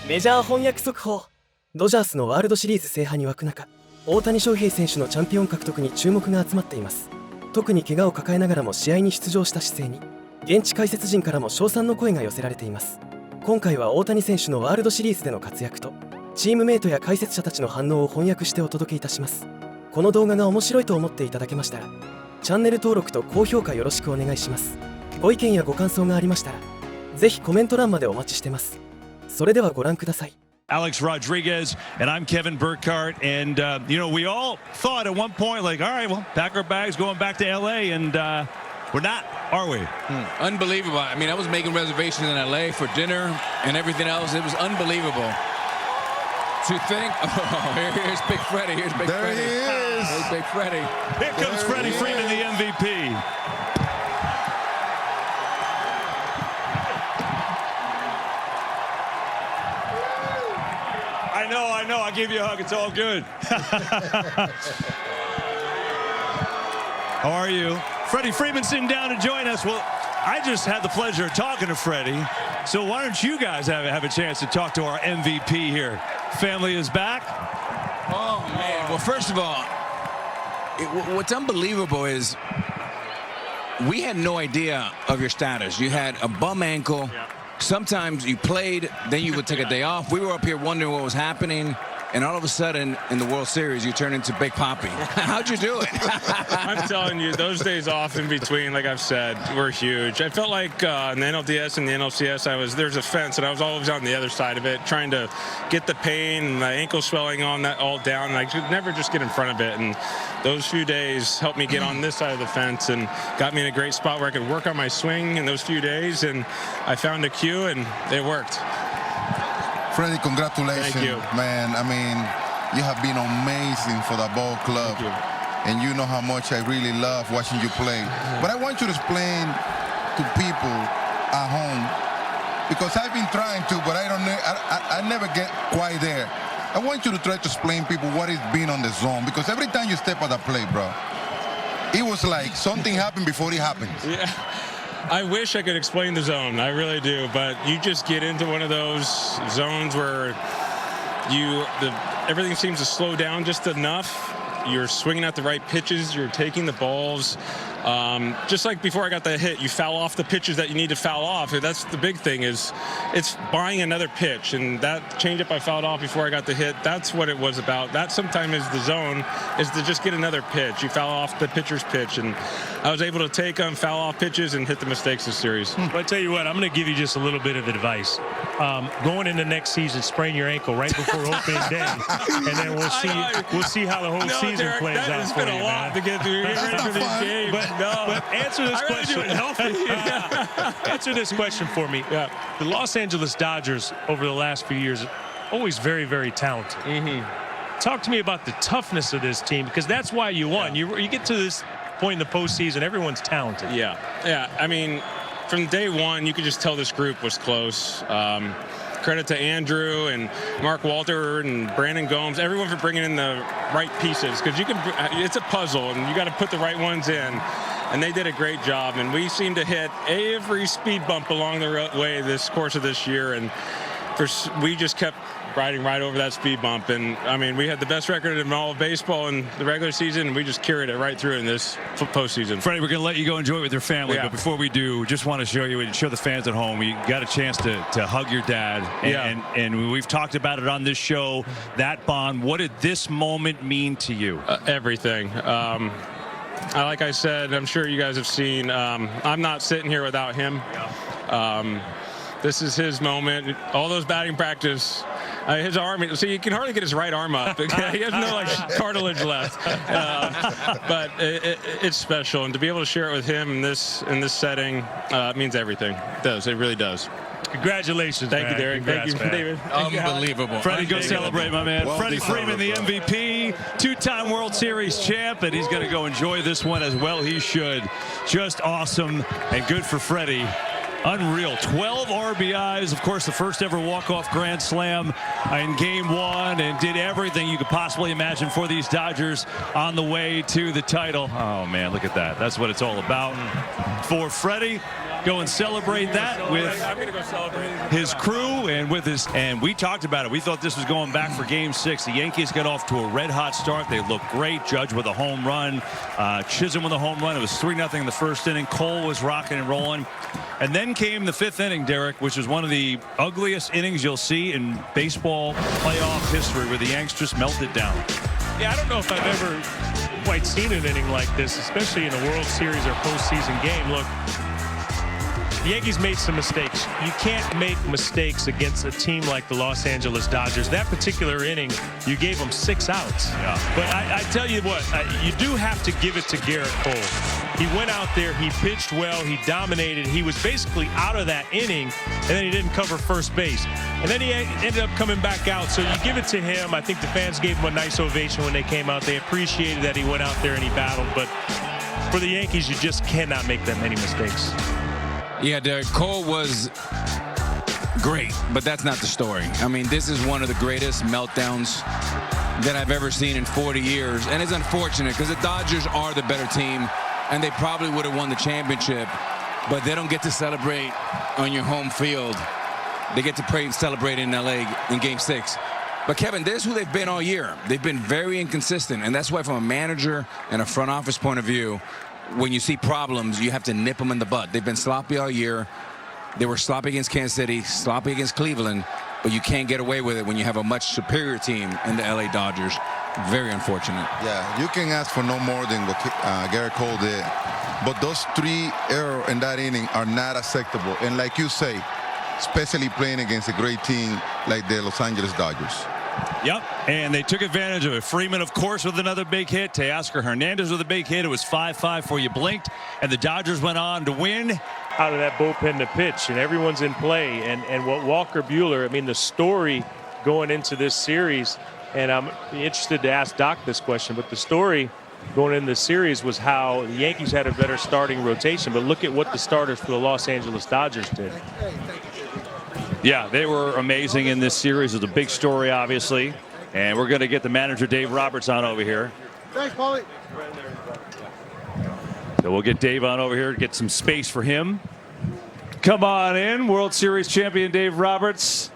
メジャー翻訳速報。ドジャースのワールドシリーズ制覇に沸く中、大谷翔平選手のチャンピオン獲得に注目が集まっています。特に怪我を抱えながらも試合に出場した姿勢に、現地解説陣からも称賛の声が寄せられています。今回は大谷選手のワールドシリーズでの活躍と、チームメイトや解説者たちの反応を翻訳してお届けいたします。この動画が面白いと思っていただけましたら、チャンネル登録と高評価よろしくお願いします。ご意見やご感想がありましたら、ぜひコメント欄までお待ちしてます。それではご覧ください。Alex Rodriguez, and I'm Kevin Burkhardt, and we all thought at one point, like, all right, well, pack our bags, going back to LA, and we're not, are we? Unbelievable. I mean, I was making reservations in LA for dinner and everything else. It was unbelievable. To think, here's Big Freddy. Here's Big there Freddy. There he is. There's Big Freddy. Here comes Freddy Freeman, the MVP. I know. I'll give you a hug. It's all good. How are you? Freddie Freeman sitting down to join us. Well, I just had the pleasure of talking to Freddie. So why don't you guys have a chance to talk to our MVP here? Family is back. Oh, man. Well, first of all, what's unbelievable is we had no idea of your status. You had a bum ankle. Yeah. Sometimes you played, then you would take a day off. We were up here wondering what was happening, and all of a sudden, in the World Series, you turn into Big Papi. How'd you do it? I'm telling you, those days off in between, like I've said, were huge. I felt like in the NLDS and the NLCS, there's a fence, and I was always on the other side of it, trying to get the pain and my ankle swelling on that all down, and I could never just get in front of it. And those few days helped me get on this side of the fence and got me in a great spot where I could work on my swing in those few days, and I found a cue, and it worked. Freddy, congratulations, Thank you. Man. I mean, you have been amazing for the ball club. Thank you. And you know how much I really love watching you play. But I want you to explain to people at home, because I've been trying to, but I never get quite there. I want you to try to explain people what it's been on the zone, because every time you step on the plate, bro, it was like something happened before it happened. Yeah. I wish I could explain the zone. I really do. But you just get into one of those zones where everything seems to slow down just enough. You're swinging at the right pitches. You're taking the balls. Just like before I got the hit, you foul off the pitches that you need to foul off. That's the big thing, is it's buying another pitch. And that changeup I fouled off before I got the hit, that's what it was about. That sometimes is the zone, is to just get another pitch. You foul off the pitcher's pitch. And I was able to take them, foul off pitches, and hit the mistakes this series. But I tell you what, I'm going to give you just a little bit of advice. Going into next season, sprain your ankle right before opening day, and then we'll see how the whole season Derek, plays out. It's been a lot to get through. Get ready for these games. But answer this question. Answer this question for me. Yeah. The Los Angeles Dodgers over the last few years, always very, very talented. Mm-hmm. Talk to me about the toughness of this team, because that's why you won. Yeah. You get to this point in the postseason, everyone's talented. Yeah. I mean, from day one, you could just tell this group was close. Credit to Andrew and Mark Walter and Brandon Gomes, everyone for bringing in the right pieces, because it's a puzzle and you got to put the right ones in, and they did a great job. And we seem to hit every speed bump along the way this course of this year, and we just kept riding right over that speed bump. And I mean, we had the best record in all of baseball in the regular season, and we just carried it right through in this postseason. Freddie, we're going to let you go enjoy it with your family, but before we do, just want to show you and show the fans at home, we got a chance to hug your dad, and we've talked about it on this show, that bond. What did this moment mean to you? Everything. Like I said, I'm sure you guys have seen, I'm not sitting here without him. This is his moment. All those batting practice, his arm, see, he can hardly get his right arm up. He has no cartilage left. But it's special, and to be able to share it with him in this setting means everything. It does. It really does. Congratulations. Thank you, Derek. Congrats, thank you, David. Unbelievable. Freddie, go celebrate, my man. Well Freddie Freeman, the MVP, two-time World Series champ, and he's going to go enjoy this one as well. He should. Just awesome, and good for Freddie. Unreal. 12 RBIs, of course, the first ever walk-off grand slam in Game 1, and did everything you could possibly imagine for these Dodgers on the way to the title. Oh, man, look at that. That's what it's all about. For Freddie, go and celebrate that with his crew and with his, and we talked about it. We thought this was going back for game 6. The Yankees got off to a red hot start. They looked great. Judge with a home run, Chisholm with a home run. It was 3-0 in the first inning. Cole was rocking and rolling. And then came the 5th inning, Derek, which was one of the ugliest innings you'll see in baseball playoff history, where the Yanks just melted down. Yeah, I don't know if I've ever quite seen an inning like this, especially in a World Series or postseason game. Look, the Yankees made some mistakes. You can't make mistakes against a team like the Los Angeles Dodgers. That particular inning, you gave them 6 outs. Yeah. But I tell you what, you do have to give it to Garrett Cole. He went out there, he pitched well, he dominated. He was basically out of that inning, and then he didn't cover first base. And then he ended up coming back out. So you give it to him. I think the fans gave him a nice ovation when they came out. They appreciated that he went out there and he battled. But for the Yankees, you just cannot make that many mistakes. Yeah, Derek, Cole was great, but that's not the story. I mean, this is one of the greatest meltdowns that I've ever seen in 40 years. And it's unfortunate because the Dodgers are the better team, and they probably would have won the championship, but they don't get to celebrate on your home field. They get to celebrate in LA in game 6. But Kevin, there's who they've been all year. They've been very inconsistent, and that's why from a manager and a front office point of view, when you see problems, you have to nip them in the bud. They've been sloppy all year. They were sloppy against Kansas City, sloppy against Cleveland, but you can't get away with it when you have a much superior team in the LA Dodgers. Very unfortunate. Yeah, you can ask for no more than what Garrett Cole did. But those 3 errors in that inning are not acceptable. And like you say, especially playing against a great team like the Los Angeles Dodgers. Yep, and they took advantage of it. Freeman, of course, with another big hit. Teoscar Hernandez with a big hit. It was 5-5 before you blinked, and the Dodgers went on to win. Out of that bullpen to pitch, and everyone's in play. And what Walker Buehler, I mean, the story going into this series, and I'm interested to ask Doc this question, but the story going into the series was how the Yankees had a better starting rotation. But look at what the starters for the Los Angeles Dodgers did. Yeah, they were amazing in this series. It was a big story, obviously. And we're going to get the manager, Dave Roberts, on over here. Thanks, Paulie. So we'll get Dave on over here to get some space for him. Come on in, World Series champion Dave Roberts.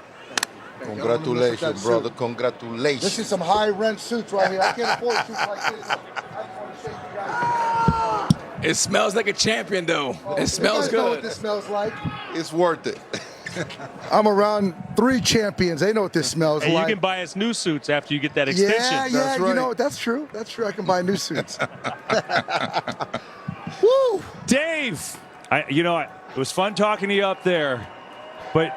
Congratulations, brother. Congratulations. This is some high-rent suits right here. I can't afford suits like this. I just want to show you guys. It smells like a champion, though. It smells You guys know what good. this smells like. It's worth it. I'm around 3 champions. They know what this smells And like. you can buy us new suits after you get that extension. Yeah, That's right. you know, that's true. That's true. I can buy new suits. Woo! Dave, it was fun talking to you up there, but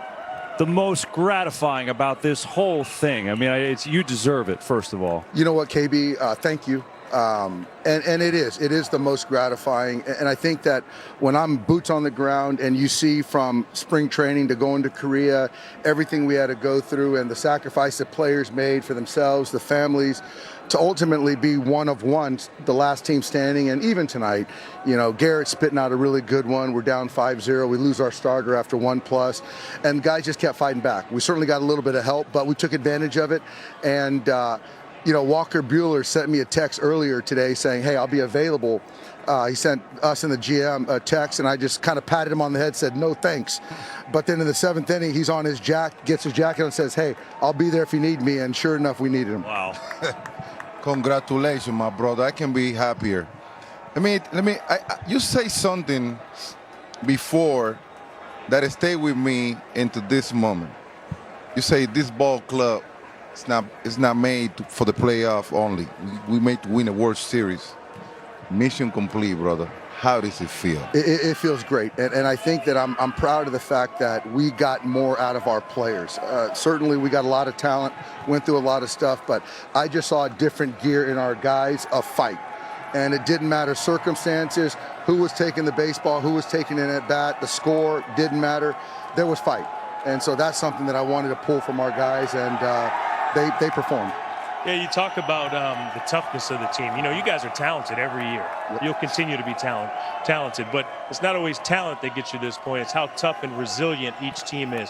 the most gratifying about this whole thing, I mean, you deserve it, first of all. You know what, KB? Thank you. And it is the most gratifying. And I think that when I'm boots on the ground and you see from spring training to going to Korea, everything we had to go through and the sacrifice that players made for themselves, the families, to ultimately be one of one, the last team standing. And even tonight, Garrett's spitting out a really good one. We're down 5-0. We lose our starter after 1+. And guys just kept fighting back. We certainly got a little bit of help, but we took advantage of it. And, Walker Buehler sent me a text earlier today saying, hey, I'll be available. He sent us in the GM a text, and I just kind of patted him on the head, said, no thanks. But then in the 7th inning, he's on his gets his jacket and says, hey, I'll be there if you need me. And sure enough, we needed him. Wow. Congratulations, my brother. I can be happier. You say something before that stayed with me into this moment. You say this ball club, it's not made for the playoff only. We made to win a World Series. Mission complete, brother. How does it feel? It feels great, and I think that I'm proud of the fact that we got more out of our players. Certainly, we got a lot of talent, went through a lot of stuff, but I just saw a different gear in our guys, a fight. And it didn't matter circumstances, who was taking the baseball, who was taking it at bat, the score didn't matter. There was fight, and so that's something that I wanted to pull from our guys, and they performed. Yeah, you talk about the toughness of the team. You guys are talented every year. Yep. You'll continue to be talented, but it's not always talent that gets you this point. It's how tough and resilient each team is.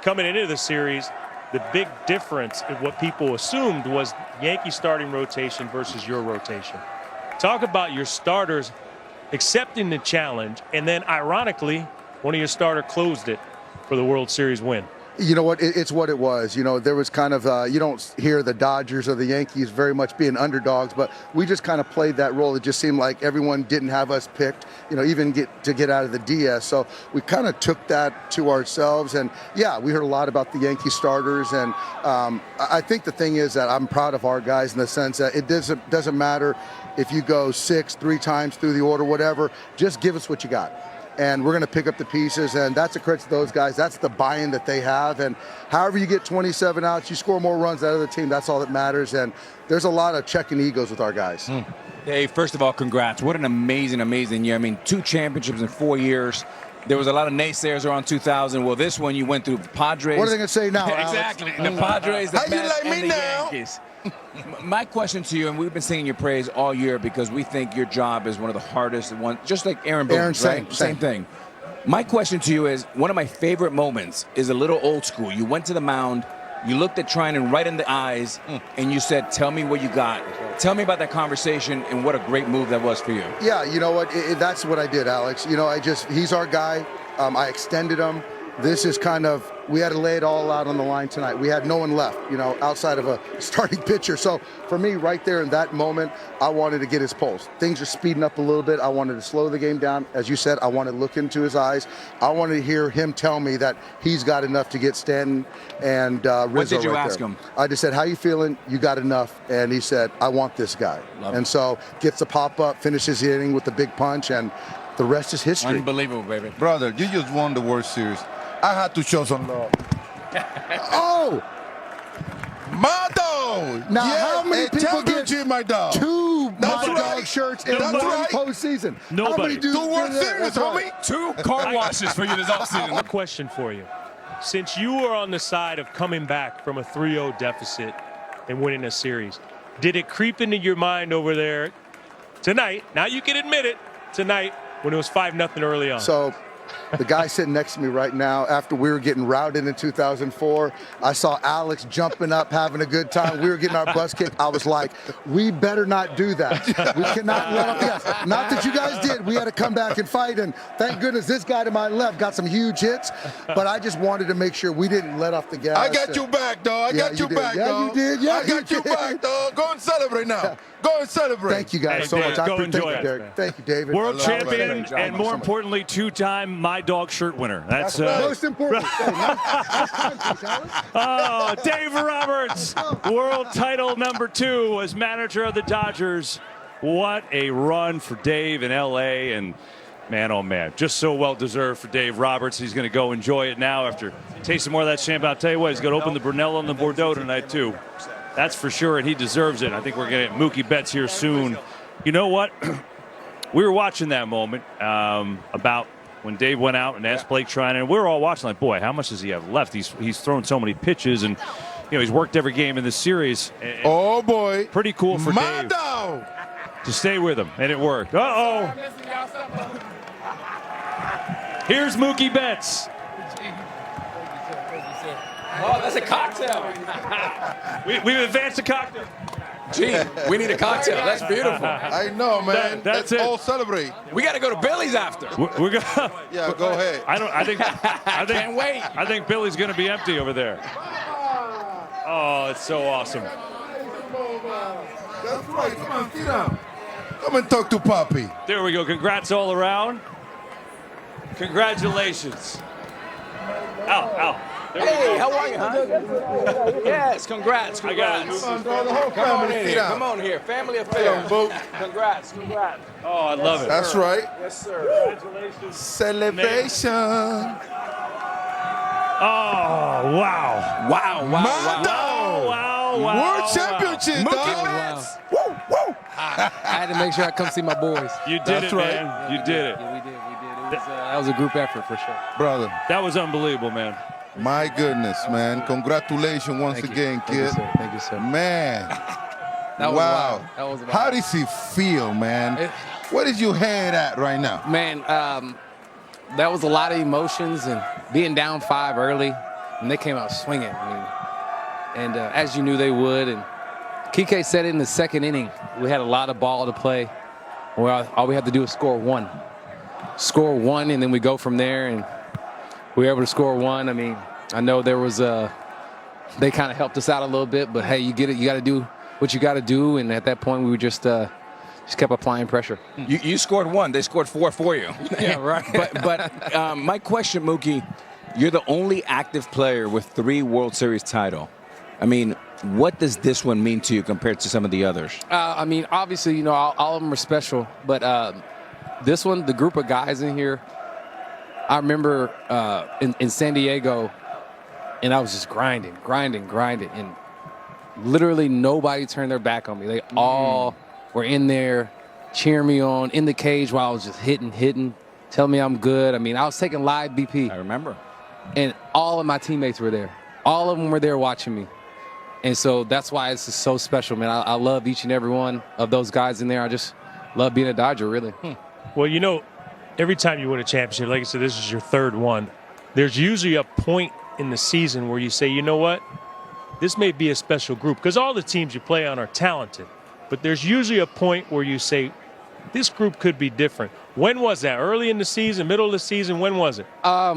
Coming into the series, the big difference in what people assumed was Yankee starting rotation versus your rotation. Talk about your starters accepting the challenge, and then ironically, one of your starter closed it for the World Series win. You know what? It's what it was. You know, there was kind of, you don't hear the Dodgers or the Yankees very much being underdogs, but we just kind of played that role. It just seemed like everyone didn't have us picked, you know, even get out of the DS. So we kind of took that to ourselves. And yeah, we heard a lot about the Yankee starters. And I think the thing is that I'm proud of our guys in the sense that it doesn't matter if you go 3 times through the order, whatever, just give us what you got. And we're going to pick up the pieces, and that's a credit to those guys. That's the buy-in that they have, and however you get 27 outs, you score more runs than the other team, that's all that matters, and there's a lot of checking egos with our guys. Dave, first of all, congrats. What an amazing, amazing year. I mean, 2 championships in 4 years. There was a lot of naysayers around 2000. Well, this one you went through the Padres. What are they going to say now, Exactly. The Padres, the How you Mets, like me and the now? Yankees. My question to you, and we've been singing your praise all year because we think your job is one of the hardest ones, just like Aaron Boone, right? Same thing. My question to you is, one of my favorite moments is a little old school. You went to the mound, you looked at Treinen right in the eyes, and you said, tell me what you got. Tell me about that conversation and what a great move that was for you. Yeah, you know what? That's what I did, Alex. You know, he's our guy. I extended him. This is kind of, we had to lay it all out on the line tonight. We had no one left, you know, outside of a starting pitcher. So for me, right there in that moment, I wanted to get his pulse. Things are speeding up a little bit. I wanted to slow the game down. As you said, I wanted to look into his eyes. I wanted to hear him tell me that he's got enough to get Stanton and Rizzo. What did you right ask there. him? I just said, how you feeling? You got enough? And he said, I want this guy. And so gets the pop-up, finishes the inning with the big punch, and the rest is history. Unbelievable, baby. Brother, you just won the World Series. I had to show some love. Oh! My dog! Now, yeah, how many people get my dog? 2 That's My right. Dog shirts in That's one right. postseason? Nobody. How many dudes 2 World did that? Series, That's right. homie. 2 car washes for you this offseason. One question for you. Since you were on the side of coming back from a 3-0 deficit and winning a series, did it creep into your mind over there tonight? Now you can admit it, tonight when it was 5-0 early on. So, the guy sitting next to me right now, after we were getting routed in 2004, I saw Alex jumping up, having a good time. We were getting our butts kicked. I was like, we better not do that. We cannot let up. Yes, not that you guys did. We had to come back and fight, and thank goodness this guy to my left got some huge hits, but I just wanted to make sure we didn't let off the gas. I got you back, dog. I got you back, yeah, dog. you did. Yeah, I got you back, dog. Go and celebrate now. Go and celebrate. Thank you guys Hey, so Dave, much. I go appreciate enjoy it, it, Derek. man. Thank you, David. World I love it. champion, Thank you and so more much. importantly, 2-time My Dog shirt winner. That's That's the most important thing. Thanks, Alex. oh, Dave Roberts, world title number 2 as manager of the Dodgers. What a run for Dave in L.A. and man, oh man, just so well deserved for Dave Roberts. He's going to go enjoy it now after tasting more of that champagne. I'll tell you what, he's going to open the Brunello and the Bordeaux tonight too. That's for sure, and he deserves it. I think we're going to get Mookie Betts here soon. You know what? We were watching that moment about when Dave went out and asked Blake Treinen, and we were all watching like, boy, how much does he have left? He's thrown so many pitches, and you know he's worked every game in this series. And Oh, boy. pretty cool for My Dave dog. to stay with him, and it worked. Uh-oh. Here's Mookie Betts. Oh, that's a cocktail. We've advanced a cocktail. Gee, we need a cocktail. That's beautiful. I know, man. That's Let's it. all celebrate. We got to go to Billy's after. We're gonna. Yeah, go ahead. I think. Can't wait. I think Billy's going to be empty over there. Oh, it's so awesome. That's right. Come on, sit down. Come and talk to Poppy. There we go. Congrats all around. Congratulations. Ow. There we Hey, go. how are you, huh? Yes, congrats. I got it. Come on, dog. The whole Come on family, in sit here. down. Come on here. Family affair. Come on, boo. Congrats. Oh, I love it. That's right. Yes, sir. Congratulations. Celebration. Oh, wow. Wow. My dog. Wow. World championship, Mookie dog. Betts. Woo, woo. I had to make sure I come see my boys. You did That's it, right. man. You did it. Yeah, we did. That was a group effort for sure. Brother, That was unbelievable, man. my goodness, man. Congratulations once Thank you. again, Thank you, kid. sir. Thank you, sir. Man. That was wow. wild. That was wild. How does he feel, man? It- What is your head at right now? Man, that was a lot of emotions and being down 5 early, and they came out swinging. And as you knew they would, and Kike said it in the second inning, we had a lot of ball to play. Well, all we had to do was score 1. score one, and then we go from there. And we were able to score one. I mean, I know there was they kind of helped us out a little bit, but hey, you get it. You got to do what you got to do. And at that point, we were just kept applying pressure. You scored one. They scored four for you. Yeah, right. But my question, Mookie, you're the only active player with 3 World Series title. I mean, what does this one mean to you compared to some of the others? I mean, obviously, you know, all of them are special, but this one, the group of guys in here, I remember in San Diego, and I was just grinding, and literally nobody turned their back on me. They all were in there cheering me on in the cage while I was just hitting, telling me I'm good. I mean, I was taking live BP. I remember. And all of my teammates were there. All of them were there watching me. And so that's why it's just so special, man. I love each and every one of those guys in there. I just love being a Dodger, really. Well, you know, every time you win a championship, like I said, this is your 3rd one. There's usually a point in the season where you say, you know what? This may be a special group, because all the teams you play on are talented. But there's usually a point where you say, this group could be different. When was that? Early in the season, middle of the season? When was it? I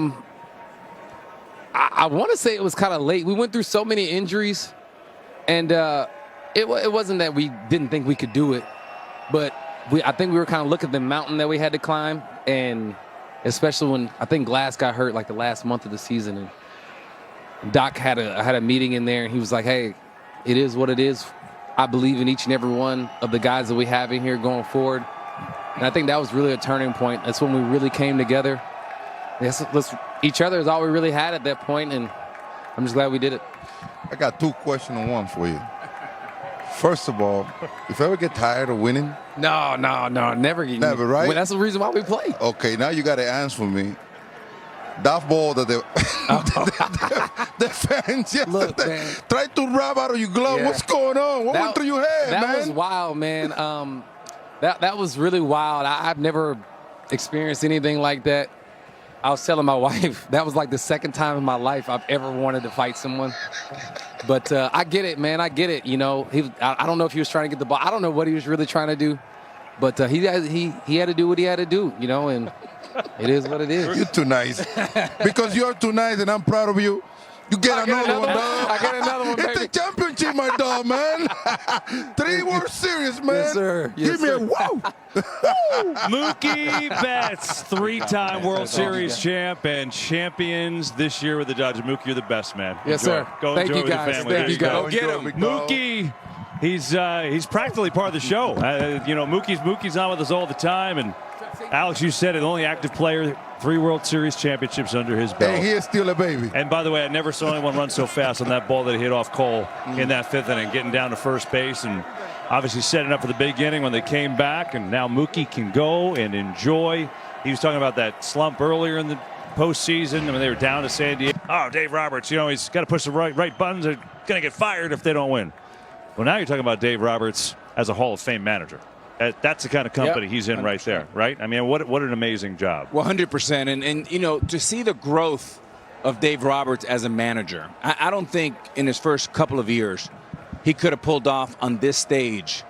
want to say it was kind of late. We went through so many injuries. And it wasn't that we didn't think we could do it, but I think we were kind of looking at the mountain that we had to climb, and especially when I think Glass got hurt like the last month of the season, and Doc had a meeting in there, and he was like, "Hey, it is what it is. I believe in each and every one of the guys that we have in here going forward," and I think that was really a turning point. That's when we really came together. Each other is all we really had at that point, and I'm just glad we did it. I got 2 questions and 1 for you. First of all, if you ever get tired of winning? No, never. Never, right? Well, that's the reason why we play. Okay, now you got to answer me. That ball that the fans yesterday tried to rub out of your glove. Yeah. What's going on? What went through your head, man? That was wild, man. That was really wild. I've never experienced anything like that. I was telling my wife, that was like the 2nd time in my life I've ever wanted to fight someone. But I get it, man. I get it. You know, I don't know if he was trying to get the ball. I don't know what he was really trying to do. But he had to do what he had to do, you know, and it is what it is. You're too nice. Because you're too nice and I'm proud of you. You get another one, dog. I get another one, baby. It's a championship, my dog, man. 3 World Series, man. Yes, sir. Yes, Give me a wow. Mookie Betts, 3-time World Series champ and champions this year with the Dodgers. Mookie, you're the best, man. Yes, enjoy. sir. Go Thank enjoy you, with guys. your family. Thank you, There guys. Go get him. Mookie, he's practically part of the show. You know, Mookie's on with us all the time. And Alex, you said it, the only active player, 3 World Series championships under his belt. And he is still a baby. And by the way, I never saw anyone run so fast on that ball that he hit off Cole in that 5th inning, getting down to first base and obviously setting up for the big inning when they came back. And now Mookie can go and enjoy. He was talking about that slump earlier in the postseason. I mean, they were down to San Diego. Oh, Dave Roberts, you know, he's got to push the right buttons. They're going to get fired if they don't win. Well, now you're talking about Dave Roberts as a Hall of Fame manager. That's the kind of company he's in 100%. Right there, right? I mean, what an amazing job. 100%. And you know, to see the growth of Dave Roberts as a manager, I don't think in his first couple of years he could have pulled off on this stage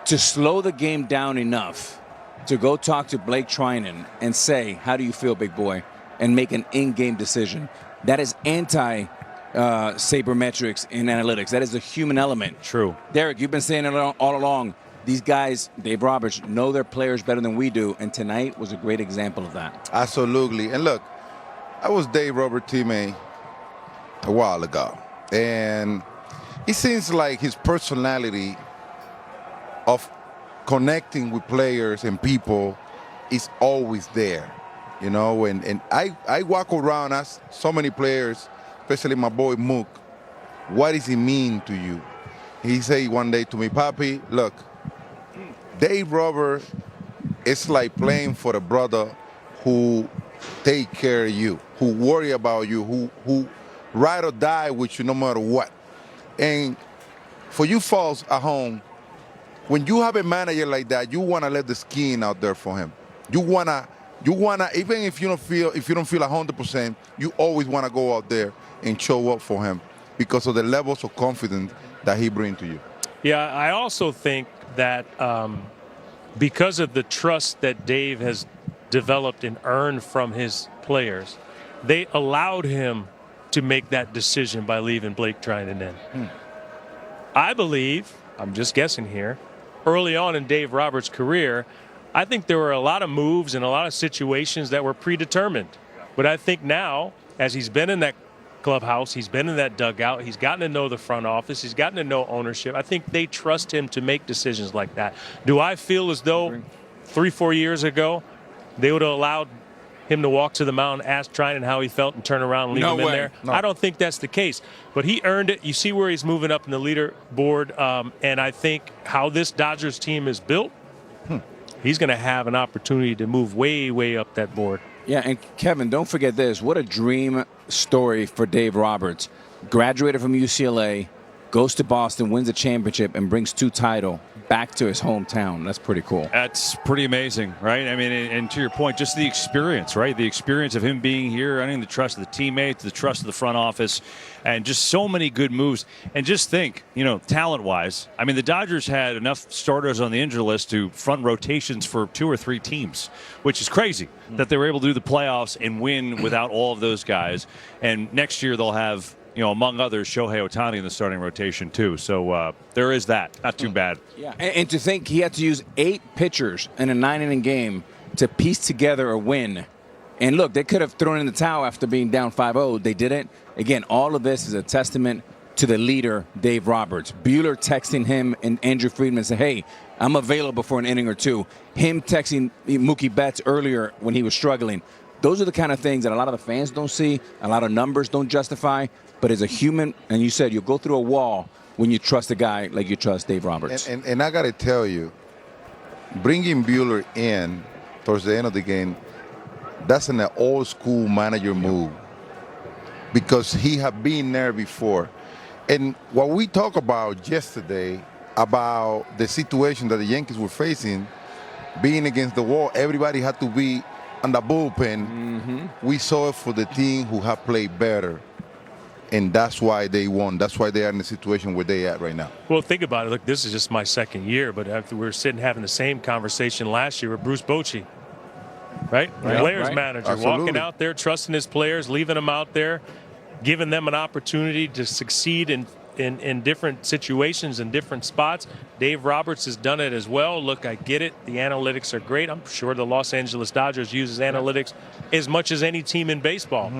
to slow the game down enough to go talk to Blake Treinen and say, how do you feel, big boy, and make an in-game decision. That is sabermetrics in analytics. That is a human element. True. Derek, you've been saying it all along. These guys, Dave Roberts, know their players better than we do, and tonight was a great example of that. Absolutely. And look, I was Dave Roberts' teammate a while ago, and it seems like his personality of connecting with players and people is always there, you know. And I walk around, ask so many players, especially my boy Mook, what does he mean to you? He said one day to me, Papi, look, Dave Roberts is like playing for a brother who take care of you, who worry about you, who ride or die with you no matter what. And for you folks at home, when you have a manager like that, you want to let the skin out there for him. You wanna, even if you don't feel 100%, you always want to go out there and show up for him because of the levels of confidence that he brings to you. Yeah, I also think that because of the trust that Dave has developed and earned from his players, they allowed him to make that decision by leaving Blake Treinen in. I believe, I'm just guessing here, early on in Dave Roberts' career, I think there were a lot of moves and a lot of situations that were predetermined. But I think now, as he's been in that clubhouse, he's been in that dugout, he's gotten to know the front office, he's gotten to know ownership, I think they trust him to make decisions like that. Do I feel as though 3-4 years ago they would have allowed him to walk to the mound, ask Treinen how he felt, and turn around and leave him in there? No. I don't think that's the case. But he earned it. You see where he's moving up in the leaderboard. And I think how this Dodgers team is built, he's going to have an opportunity to move way, way up that board. Yeah, and Kevin, don't forget this. What a dream story for Dave Roberts. Graduated from UCLA, goes to Boston, wins a championship, and brings 2 titles back to his hometown. That's pretty cool. That's pretty amazing, right? I mean, and to your point, just the experience, right? The experience of him being here, earning the trust of the teammates, the trust of the front office, and just so many good moves. And just think, talent-wise, I mean, the Dodgers had enough starters on the injury list to front rotations for 2 or 3 teams, which is crazy that they were able to do the playoffs and win without all of those guys. And next year they'll have, among others, Shohei Ohtani in the starting rotation too. So there is that. Not too bad. Yeah, and to think he had to use 8 pitchers in a 9-inning game to piece together a win. And look, they could have thrown in the towel after being down 5-0. They didn't. Again, all of this is a testament to the leader, Dave Roberts. Buehler texting him and Andrew Friedman saying, hey, I'm available for an inning or 2. Him texting Mookie Betts earlier when he was struggling. Those are the kind of things that a lot of the fans don't see, a lot of numbers don't justify. But as a human, and you said you'll go through a wall when you trust a guy like you trust Dave Roberts. And I got to tell you, bringing Buehler in towards the end of the game, that's an old school manager move because he had been there before. And what we talked about yesterday about the situation that the Yankees were facing, being against the wall, everybody had to be on the bullpen. We saw it for the team who have played better. And that's why they won. That's why they are in the situation where they at right now. Well, think about it. Look, this is just my second year, but after we were sitting having the same conversation last year with Bruce Bochy, right? Yeah, Players right. manager, Absolutely. walking out there, trusting his players, leaving them out there, giving them an opportunity to succeed in different situations and different spots. Dave Roberts has done it as well. Look, I get it. The analytics are great. I'm sure the Los Angeles Dodgers uses analytics as much as any team in baseball.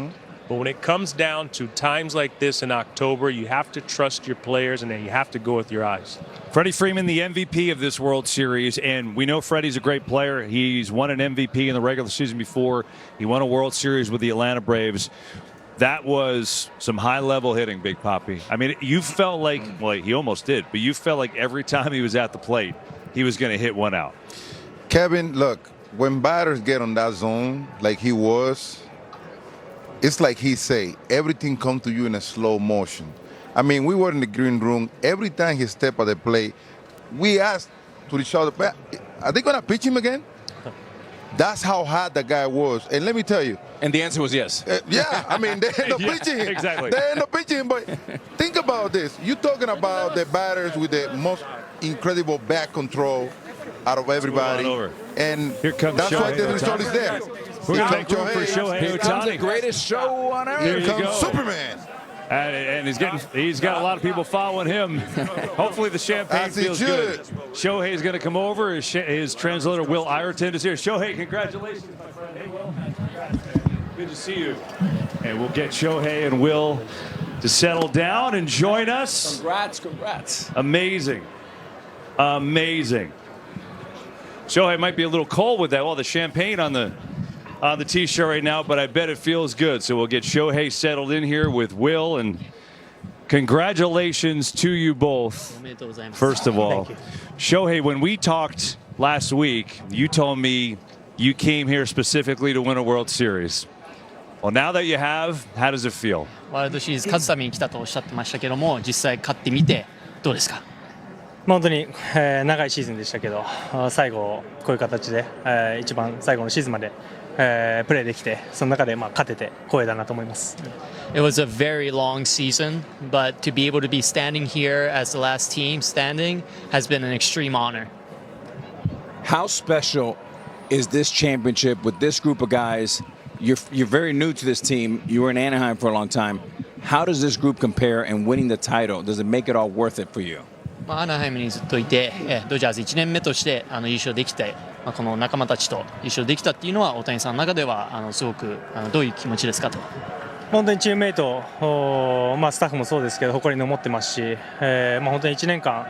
But when it comes down to times like this in October, you have to trust your players, and then you have to go with your eyes. Freddie Freeman, the MVP of this World Series, and we know Freddie's a great player. He's won an MVP in the regular season before. He won a World Series with the Atlanta Braves. That was some high-level hitting, Big Papi. I mean, you felt like, well, he almost did, but you felt like every time he was at the plate, he was going to hit one out. Kevin, look, when batters get on that zone like he was, it's like he say, everything comes to you in a slow motion. I mean, we were in the green room. Every time he stepped at the plate, we asked to each other, are they going to pitch him again? That's how hot the guy was. And let me tell you. And the answer was yes. Yeah, I mean, they end up pitching him. Exactly. They end up pitching him. But think about this. You're talking about the batters with the most incredible back control out of everybody. And here comes that's why the Shohei result is there. We're going to make room for Shohei Here comes the Ohtani. greatest show on earth. Here you comes go. Superman. And he's got a lot of people following him. Hopefully the champagne As he feels should. good. Shohei's going to come over. His translator, Will Ireton, is here. Shohei, congratulations, my friend. Hey, Will. Good to see you. And we'll get Shohei and Will to settle down and join us. Congrats. Amazing. Shohei might be a little cold with that. All the champagne on the T-shirt right now, but I bet it feels good. So we'll get Shohei settled in here with Will, and congratulations to you both. First of all, Shohei, when we talked last week, you told me you came here specifically to win a World Series. Well, now that you have, how does it feel? ワールドシリーズ勝つために来たとおっしゃってましたけども、実際勝ってみてどうですか？本当に、長いシーズンでしたけど、最後こういう形で、一番最後のシーズンまで、プレーできて、その中で勝てて光栄だなと思います。It was a very long season, but to be able to be standing here as the last team standing has been an extreme honor. How special is this championship with this group of guys? You're very new to this team. You were in Anaheim for a long time. How does this group compare and winning the title? Does it make it all worth it for you? アナハイムにずっといて、ドジャース1年目として優勝できて、この仲間たちと優勝できたっていうのは大谷さんの中ではすごくどういう気持ちですかと。本当にチームメイト、スタッフもそうですけど誇りに思ってますし、本当に1年間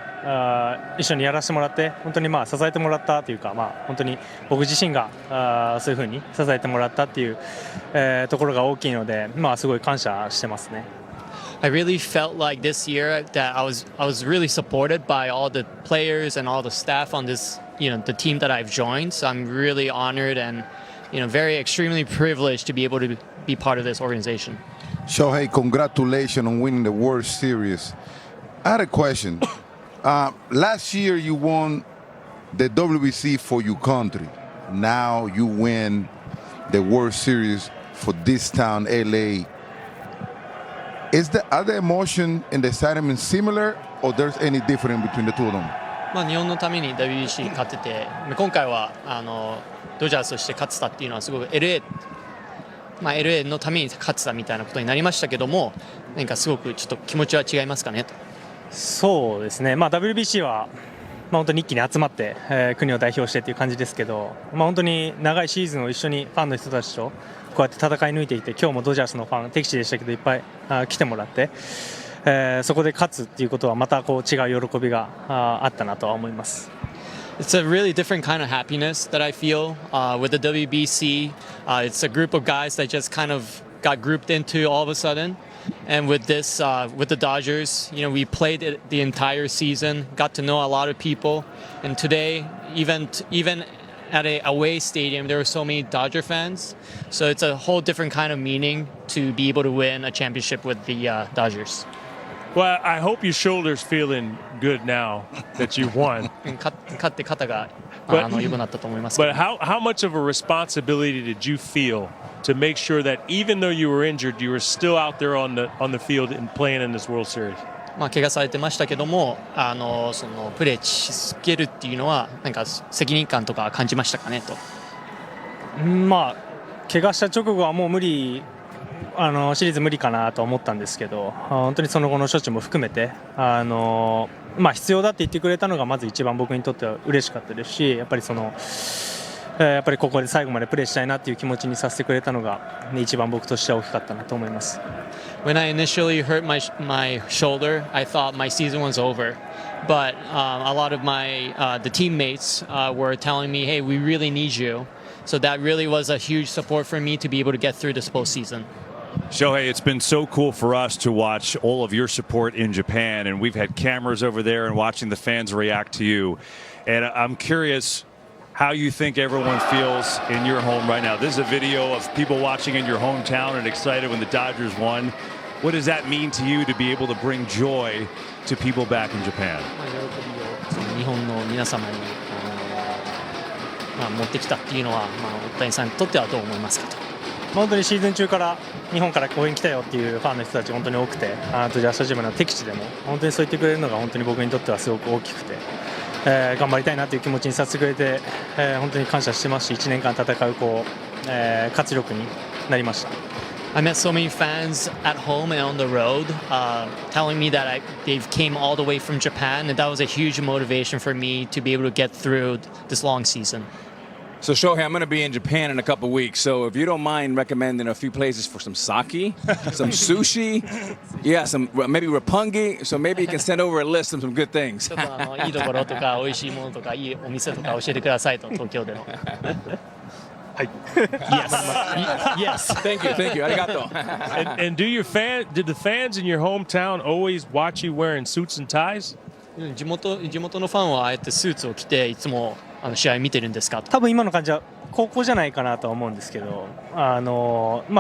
一緒にやらせてもらって本当に支えてもらったというか、本当に僕自身がそういう風に支えてもらったっていう、ところが大きいので、すごい感謝してますね。I really felt like this year that I was really supported by all the players and all the staff on this, the team that I've joined. So I'm really honored and, very extremely privileged to be able to be part of this organization. Shohei, congratulations on winning the World Series. I had a question. Last year you won the WBC for your country. Now you win the World Series for this town, LA. Are the emotion and the excitement similar, or there's any difference between the two of them? 日本のために WBC 勝ってて、今回はドジャースとして勝ってたっていうのはすごく LA のために勝ってたみたいなことになりましたけども、何かすごくちょっと気持ちは違いますかねと。そうですね、WBC は本当に一気に集まって、国を代表してっていう感じですけど、本当に長いシーズンを一緒にファンの人たちとこうやって戦い抜いていて、今日もドジャースのファン敵地でしたけどいっぱい来てもらって、そこで勝つっていうことはまた違う喜びがあったなとは思います。It's a really different kind of happiness that I feel with the WBC. It's a group of guys that just kind of got grouped into all of a sudden. And with this, with the Dodgers, we played it the entire season, got to know a lot of people. And today, even at a away stadium, there were so many Dodger fans. So it's a whole different kind of meaning to be able to win a championship with the Dodgers. Well, I hope your shoulder's feeling good now that you won. 勝って肩が良くなったと思います。But how much of a responsibility did you feel to make sure that even though you were injured, you were still out there on the field and playing in this World Series? 怪我されてましたけども、そのプレーし続けるっていうのはなんか責任感とか感じましたかねと。怪我した直後はもうシリーズ無理かなと思ったんですけど、本当にその後の処置も含めて必要だって言ってくれたのがまず一番僕にとっては嬉しかったですし、やっぱりここで最後までプレーしたいなっていう気持ちにさせてくれたのが一番僕としては大きかったなと思います。When I initially hurt my shoulder, I thought my season was over. But a lot of the teammates were telling me, "Hey, we really need you." So that really was a huge support for me to be able to get through this postseason. Shohei, it's been so cool for us to watch all of your support in Japan, and we've had cameras over there and watching the fans react to you. And I'm curious how you think everyone feels in your home right now. This is a video of people watching in your hometown and excited when the Dodgers won. What does that mean to you to be able to bring joy to people back in Japan? 日本の皆様に持ってきたっていうのは、大谷さんにとってはどう思いますかと。本当にシーズン中から日本から応援来たよっていうファンの人たち本当に多くて、ドジャースタジアムの敵地でも本当にそう言ってくれるのが本当に僕にとってはすごく大きくて、頑張りたいなという気持ちにさせてくれて、本当に感謝してますし、1年間戦う活力になりました。I met so many fans at home and on the road, telling me that they came all the way from Japan, and that was a huge motivation for me to be able to get through this long season. So Shohei, I'm going to be in Japan in a couple of weeks. So if you don't mind recommending a few places for some sake, some sushi, some maybe roppongi. So maybe you can send over a list of some good things. ちょっといいところとか美味しいものとかいいお店とか教えてくださいと、東京での。はい。Yes. Thank you. Arigato. And did the fans in your hometown always watch you wearing suits and ties? 地元のファンはあえてスーツを着ていつも試合見てるんですかと。多分今の感じは高校じゃないかなとは思うんですけど、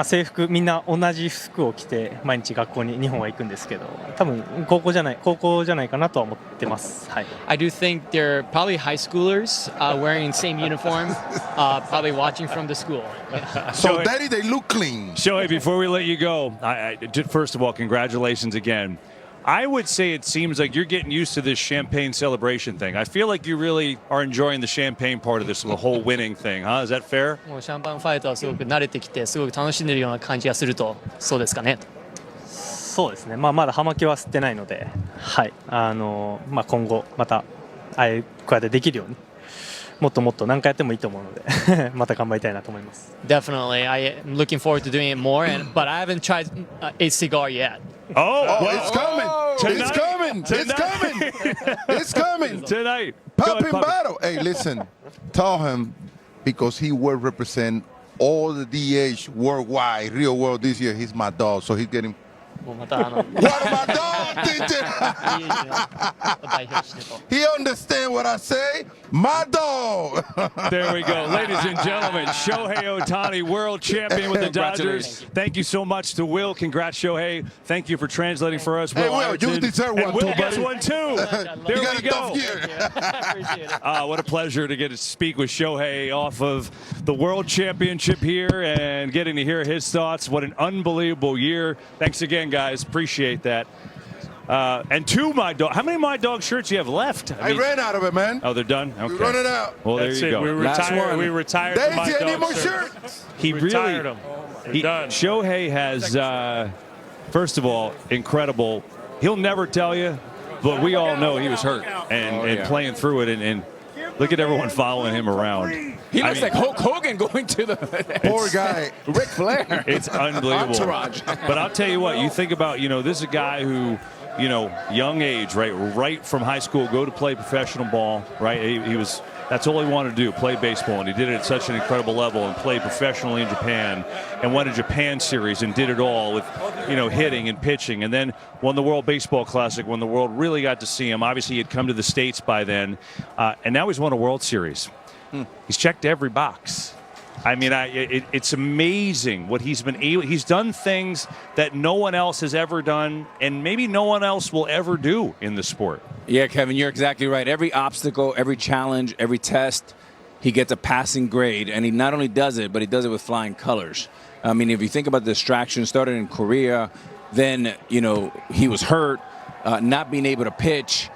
制服みんな同じ服を着て毎日学校に日本は行くんですけど、多分高校じゃないかなとは思ってます。はい。I do think they're probably high schoolers wearing the same uniform, probably watching from the school. So, Daddy, they look clean. Shohei, before we let you go, first of all, congratulations again. I would say it seems like you're getting used to this champagne celebration thing. I feel like you really are enjoying the champagne part of this, the whole winning thing, huh? Is that fair? もうシャンパンファイトはすごく慣れてきてすごく楽しんでるような感じがするとそうですかね。そうですね、まだ葉巻は吸ってないので、はい、今後またこうやってできるようにもっともっと何回やってもいいと思うのでまた頑張りたいなと思います。 Definitely, I am looking forward to doing it more, but I haven't tried a cigar yet. It's coming. It's coming. It's coming. It's coming. Tonight. Popping bottle. Hey, listen. Tell him because he will represent all the DH worldwide, real world this year. He's my dog, so he's getting. もうまたWhat my dog thinking? He understand what I say. My dog. There we go. Ladies and gentlemen, Shohei Ohtani, world champion with the Dodgers. Thank you so much to Will. Congrats, Shohei. Thank you for translating for us. Hey, Will, you deserve one, and Will too, gets buddy. one, too. There You got we a go. tough year. What a pleasure to get to speak with Shohei off of the World Championship here and getting to hear his thoughts. What an unbelievable year. Thanks again, guys. Appreciate that. And my dog. How many My Dog shirts do you have left? I ran out of it, man. Oh, they're done? Okay. We run it out. Well, there That's you it. go. We retired the My Daisy, I need Dog more shirts. shirts. He Retired really, them. They're done. Shohei has, first of all, incredible. He'll never tell you, but we all know he was hurt and playing through it. And look at everyone following him around. He looks like Hulk Hogan going to the Poor guy. Ric Flair. It's unbelievable. Entourage. But I'll tell you what, you think about, this is a guy who, young age, right from high school, go to play professional ball, right? He was, that's all he wanted to do, play baseball, and he did it at such an incredible level and played professionally in Japan and won a Japan series and did it all with, hitting and pitching, and then won the World Baseball Classic when the world really got to see him. Obviously, he had come to the States by then, and now he's won a World Series. He's checked every box. I mean, it's amazing what he's been able. He's done things that no one else has ever done, and maybe no one else will ever do in the sport. Yeah, Kevin, you're exactly right. Every obstacle, every challenge, every test, he gets a passing grade, and he not only does it, but he does it with flying colors. I mean, if you think about the distraction, started in Korea, then, he was hurt, not being able to pitch,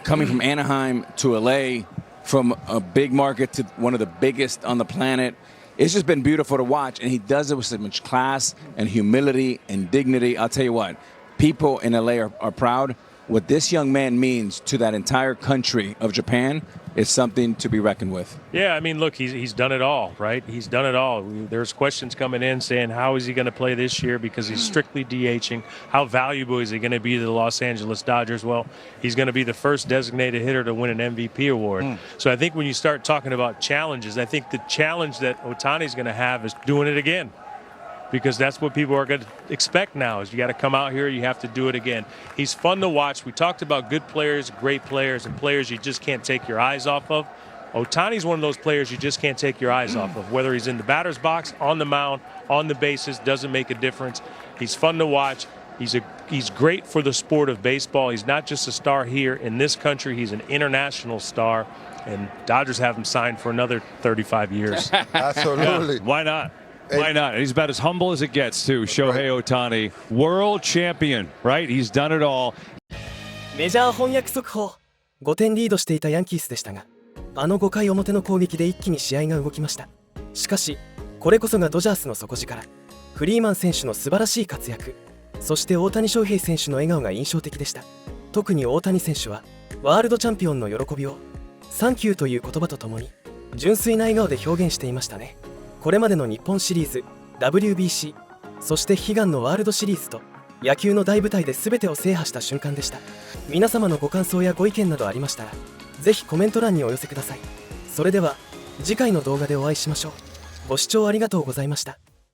coming from Anaheim to LA, from a big market to one of the biggest on the planet. It's just been beautiful to watch, and he does it with so much class and humility and dignity. I'll tell you what, people in LA are proud. What this young man means to that entire country of Japan is something to be reckoned with. Yeah, I mean, look, he's done it all, right? He's done it all. There's questions coming in saying, how is he going to play this year because he's strictly DHing? How valuable is he going to be to the Los Angeles Dodgers? Well, he's going to be the first designated hitter to win an MVP award. So I think when you start talking about challenges, I think the challenge that Ohtani's going to have is doing it again. Because that's what people are going to expect now is you got to come out here, you have to do it again. He's fun to watch. We talked about good players, great players, and players you just can't take your eyes off of. Ohtani's one of those players you just can't take your eyes off of. Whether he's in the batter's box, on the mound, on the bases, doesn't make a difference. He's fun to watch. He's great for the sport of baseball. He's not just a star here in this country. He's an international star. And Dodgers have him signed for another 35 years. Absolutely. Yeah, why not? Why not? He's about as humble as it gets, too. Shohei Ohtani, world champion, right? He's done it all. メジャー翻訳速報。5点リードしていたヤンキースでしたが、5回表の攻撃で一気に試合が動きました。しかし、これこそがドジャースの底力。フリーマン選手の素晴らしい活躍、そして大谷翔平選手の笑顔が印象的でした。特に大谷選手は、ワールドチャンピオンの喜びを、サンキューという言葉とともに、純粋な笑顔で表現していましたね。これまでの日本シリーズ、WBC、そして悲願のワールドシリーズと野球の大舞台で全てを制覇した瞬間でした。皆様のご感想やご意見などありましたら、ぜひコメント欄にお寄せください。それでは次回の動画でお会いしましょう。ご視聴ありがとうございました。